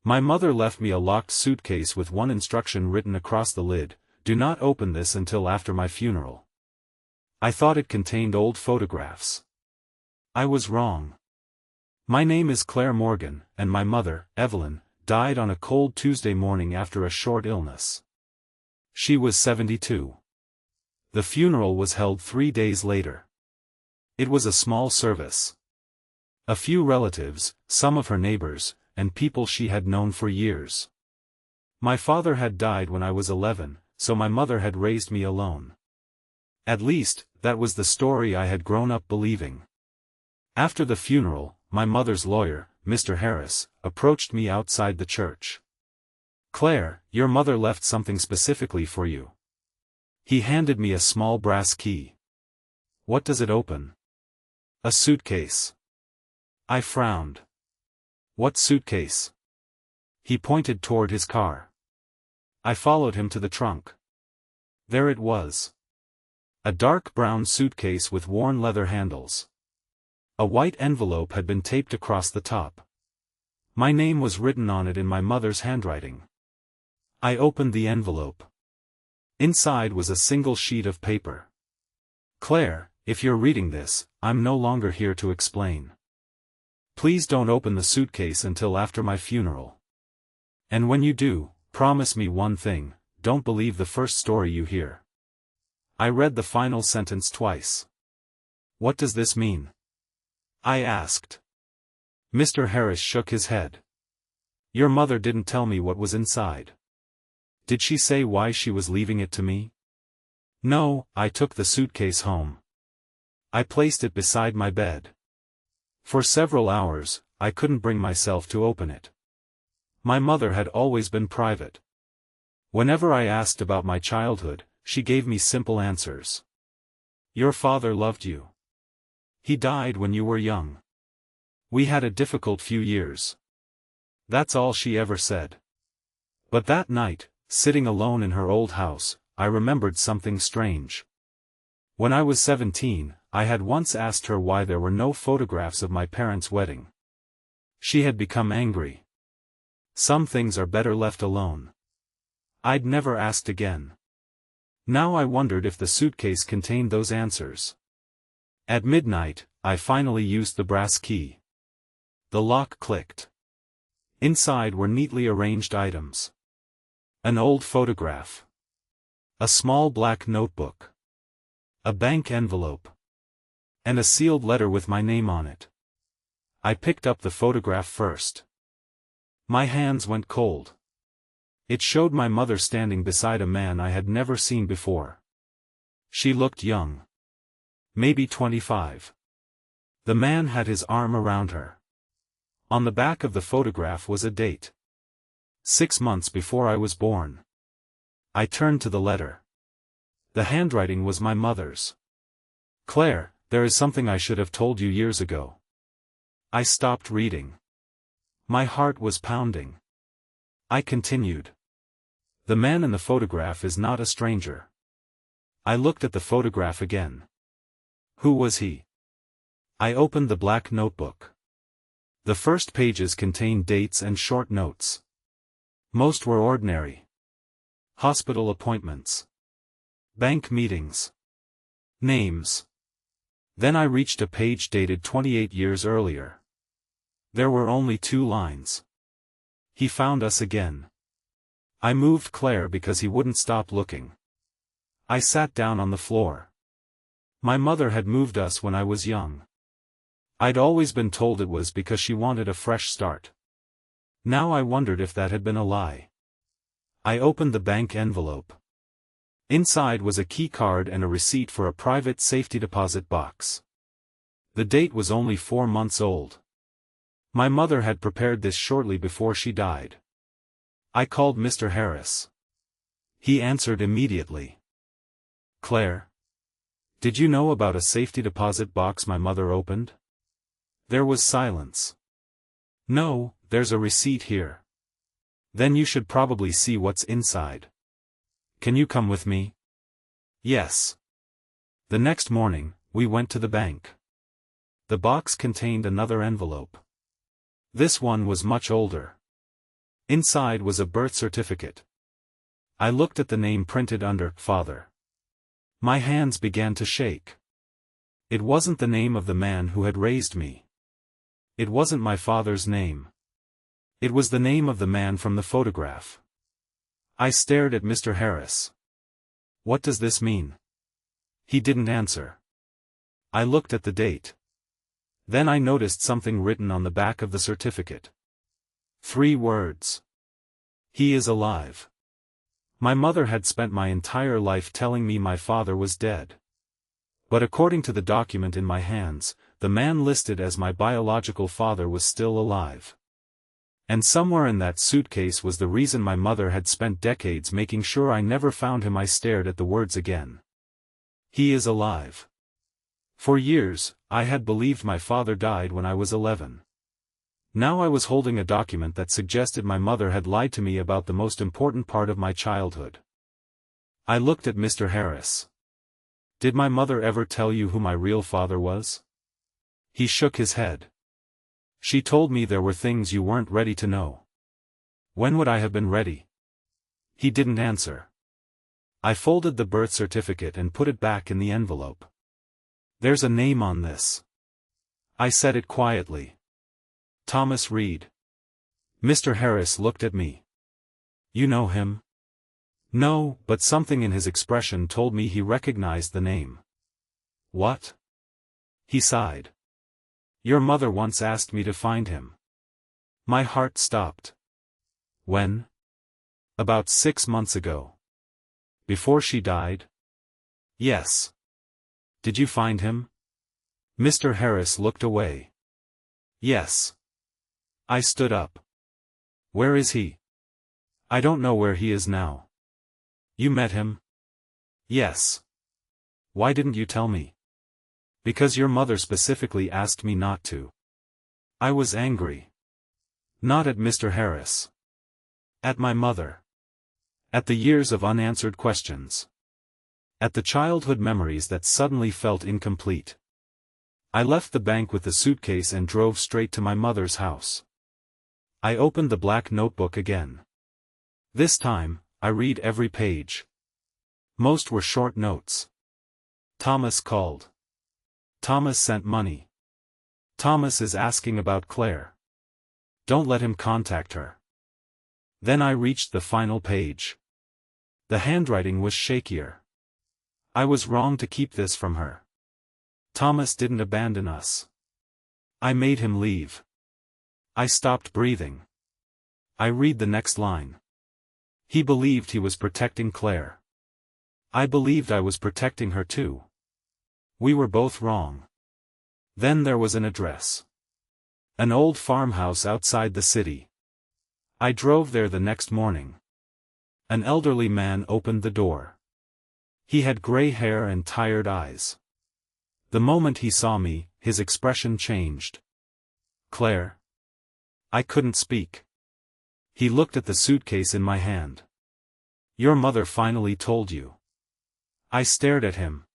My mother left me a locked suitcase with one instruction written across the lid: do not open this until after my funeral. I thought it contained old photographs. I was wrong. My name is Claire Morgan, and my mother, Evelyn, died on a cold Tuesday morning after a short illness. She was 72. The funeral was held 3 days later. It was a small service. A few relatives, some of her neighbors, and people she had known for years. My father had died when I was 11, so my mother had raised me alone. At least, that was the story I had grown up believing. After the funeral, my mother's lawyer, Mr. Harris, approached me outside the church. "Claire, your mother left something specifically for you." He handed me a small brass key. "What does it open?" "A suitcase." I frowned. "What suitcase?" He pointed toward his car. I followed him to the trunk. There it was. A dark brown suitcase with worn leather handles. A white envelope had been taped across the top. My name was written on it in my mother's handwriting. I opened the envelope. Inside was a single sheet of paper. "Claire, if you're reading this, I'm no longer here to explain. Please don't open the suitcase until after my funeral. And when you do, promise me one thing: don't believe the first story you hear." I read the final sentence twice. "What does this mean?" I asked. Mr. Harris shook his head. "Your mother didn't tell me what was inside." "Did she say why she was leaving it to me?" "No, I took the suitcase home. I placed it beside my bed. For several hours, I couldn't bring myself to open it. My mother had always been private. Whenever I asked about my childhood, she gave me simple answers. Your father loved you. He died when you were young. We had a difficult few years. That's all she ever said. But that night, sitting alone in her old house, I remembered something strange. When I was 17, I had once asked her why there were no photographs of my parents' wedding. She had become angry. Some things are better left alone. I'd never asked again. Now I wondered if the suitcase contained those answers. At midnight, I finally used the brass key. The lock clicked. Inside were neatly arranged items. An old photograph. A small black notebook. A bank envelope. And a sealed letter with my name on it. I picked up the photograph first. My hands went cold. It showed my mother standing beside a man I had never seen before. She looked young. Maybe 25. The man had his arm around her. On the back of the photograph was a date. 6 months before I was born. I turned to the letter. The handwriting was my mother's. "Claire, there is something I should have told you years ago." I stopped reading. My heart was pounding. I continued. "The man in the photograph is not a stranger." I looked at the photograph again. Who was he? I opened the black notebook. The first pages contained dates and short notes. Most were ordinary. Hospital appointments. Bank meetings. Names. Then I reached a page dated 28 years earlier. There were only 2 lines. "He found us again." I moved Claire because he wouldn't stop looking. I sat down on the floor. My mother had moved us when I was young. I'd always been told it was because she wanted a fresh start. Now I wondered if that had been a lie. I opened the bank envelope. Inside was a key card and a receipt for a private safety deposit box. The date was only 4 months old. My mother had prepared this shortly before she died. I called Mr. Harris. He answered immediately. "Claire, did you know about a safety deposit box my mother opened?" There was silence. "No, there's a receipt here." "Then you should probably see what's inside. Can you come with me?" "Yes." The next morning, we went to the bank. The box contained another envelope. This one was much older. Inside was a birth certificate. I looked at the name printed under "Father." My hands began to shake. It wasn't the name of the man who had raised me. It wasn't my father's name. It was the name of the man from the photograph. I stared at Mr. Harris. "What does this mean?" He didn't answer. I looked at the date. Then I noticed something written on the back of the certificate. 3 words. "He is alive." My mother had spent my entire life telling me my father was dead. But according to the document in my hands, the man listed as my biological father was still alive. And somewhere in that suitcase was the reason my mother had spent decades making sure I never found him. I stared at the words again. "He is alive." For years, I had believed my father died when I was 11. Now I was holding a document that suggested my mother had lied to me about the most important part of my childhood. I looked at Mr. Harris. "Did my mother ever tell you who my real father was?" He shook his head. "She told me there were things you weren't ready to know." "When would I have been ready?" He didn't answer. I folded the birth certificate and put it back in the envelope. "There's a name on this." I said it quietly. "Thomas Reed." Mr. Harris looked at me. "You know him?" "No, but something in his expression told me he recognized the name." "What?" He sighed. "Your mother once asked me to find him." My heart stopped. "When?" "About 6 months ago." "Before she died?" "Yes." "Did you find him?" Mr. Harris looked away. "Yes." I stood up. "Where is he?" "I don't know where he is now." "You met him?" "Yes." "Why didn't you tell me?" "Because your mother specifically asked me not to." I was angry. Not at Mr. Harris. At my mother. At the years of unanswered questions. At the childhood memories that suddenly felt incomplete. I left the bank with the suitcase and drove straight to my mother's house. I opened the black notebook again. This time, I read every page. Most were short notes. Thomas called. Thomas sent money. Thomas is asking about Claire. Don't let him contact her. Then I reached the final page. The handwriting was shakier. I was wrong to keep this from her. Thomas didn't abandon us. I made him leave. I stopped breathing. I read the next line. He believed he was protecting Claire. I believed I was protecting her too. We were both wrong. Then there was an address. An old farmhouse outside the city. I drove there the next morning. An elderly man opened the door. He had gray hair and tired eyes. The moment he saw me, his expression changed. "Claire?" I couldn't speak. He looked at the suitcase in my hand. "Your mother finally told you." I stared at him.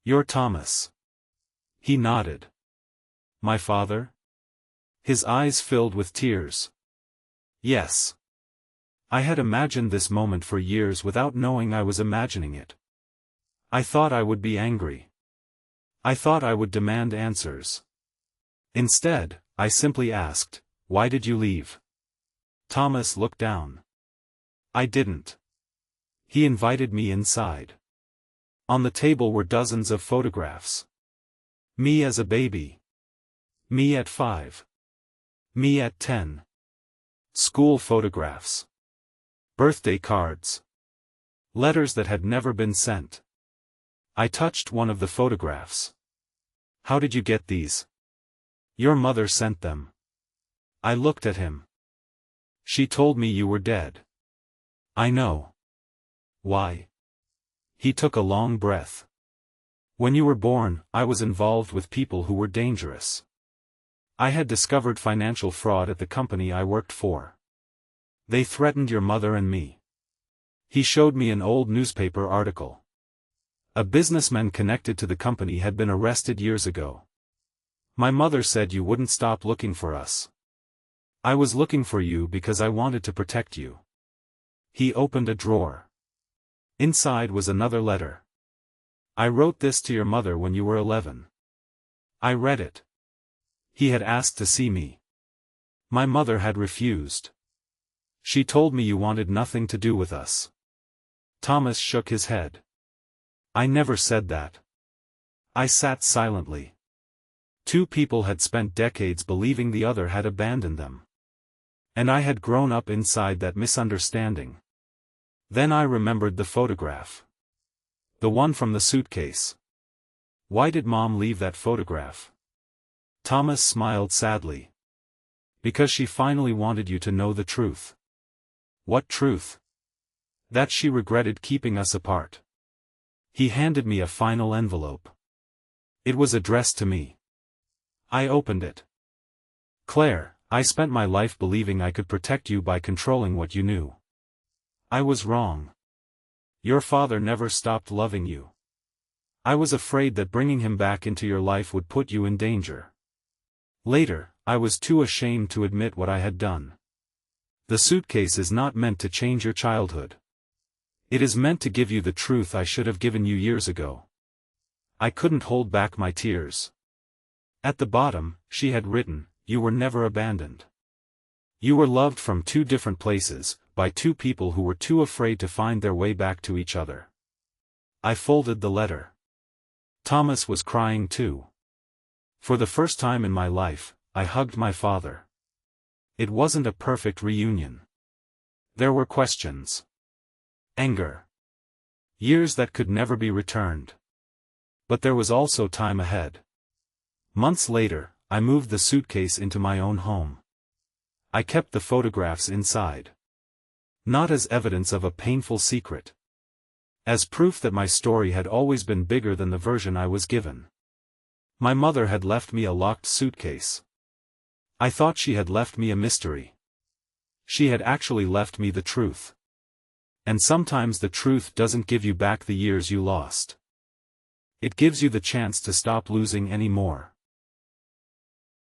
"You're Thomas." He nodded. "My father?" His eyes filled with tears. "Yes." I had imagined this moment for years without knowing I was imagining it. I thought I would be angry. I thought I would demand answers. Instead, I simply asked, "Why did you leave?" Thomas looked down. I didn't. He invited me inside. On the table were dozens of photographs. Me as a baby. Me at 5. Me at 10. School photographs. Birthday cards. Letters that had never been sent. I touched one of the photographs. "How did you get these?" "Your mother sent them." I looked at him. "She told me you were dead." "I know." "Why?" He took a long breath. "When you were born, I was involved with people who were dangerous. I had discovered financial fraud at the company I worked for. They threatened your mother and me." He showed me an old newspaper article. A businessman connected to the company had been arrested years ago. "My mother said you wouldn't stop looking for us." I was looking for you because I wanted to protect you. He opened a drawer. Inside was another letter. I wrote this to your mother when you were 11. I read it. He had asked to see me. My mother had refused. She told me you wanted nothing to do with us. Thomas shook his head. I never said that. I sat silently. Two people had spent decades believing the other had abandoned them. And I had grown up inside that misunderstanding. Then I remembered the photograph. The one from the suitcase. Why did Mom leave that photograph? Thomas smiled sadly. Because she finally wanted you to know the truth. What truth? That she regretted keeping us apart. He handed me a final envelope. It was addressed to me. I opened it. Claire, I spent my life believing I could protect you by controlling what you knew. I was wrong. Your father never stopped loving you. I was afraid that bringing him back into your life would put you in danger. Later, I was too ashamed to admit what I had done. The suitcase is not meant to change your childhood. It is meant to give you the truth I should have given you years ago. I couldn't hold back my tears. At the bottom, she had written, you were never abandoned. You were loved from two different places, by two people who were too afraid to find their way back to each other. I folded the letter. Thomas was crying too. For the first time in my life, I hugged my father. It wasn't a perfect reunion. There were questions. Anger. Years that could never be returned. But there was also time ahead. Months later, I moved the suitcase into my own home. I kept the photographs inside. Not as evidence of a painful secret. As proof that my story had always been bigger than the version I was given. My mother had left me a locked suitcase. I thought she had left me a mystery. She had actually left me the truth. And sometimes the truth doesn't give you back the years you lost. It gives you the chance to stop losing anymore.